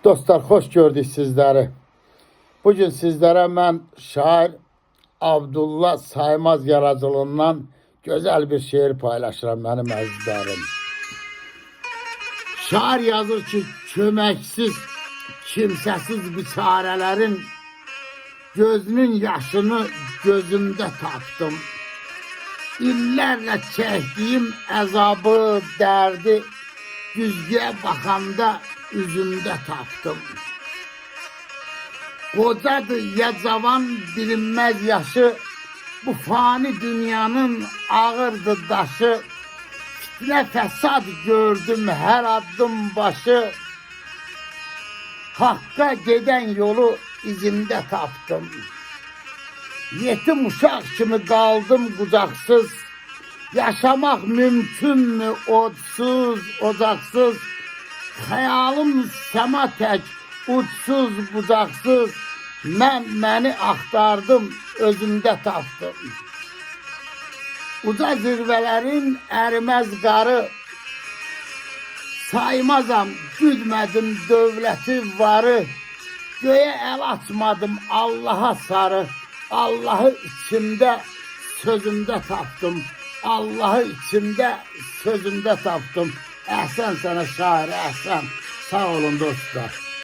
Dostlar, hoş gördük sizleri. Bugün sizlere ben şair Abdullah Saymaz yaradıcılığından güzel bir şiir paylaşıram benim əzizlərim. Şair yazır ki, köməksiz, kimsəsiz biçarələrin gözünün yaşını gözümdə tapdım. İllərlə çəkdiyim əzabı, dərdi güzgüyə baxanda üzümdə tapdım. Qocadır ya cavan bilinməz yaşı, bu fani dünyanın ağırdı daşı. Fitnə fəsad gördüm hər addım başı, Haqqa gedən yolu izimdə tapdım. Yetim uşaq kimi qaldım qucaqsız, yaşamaq mümkünmü odsuz, ocaqsız, xəyalım səma tək, uçsuz, bucaqsız, məni axtardım, özümdə tapdım. Uca zirvələrin əriməz qarı, saymazam, güdmədim dövləti varı, göyə əl açmadım Allaha sarı, Allahı içimdə, sözümdə tapdım. Allahı içimdə, sözümdə tapdım. Əhsən sənə şair, əhsən. Sağ olun dostlar.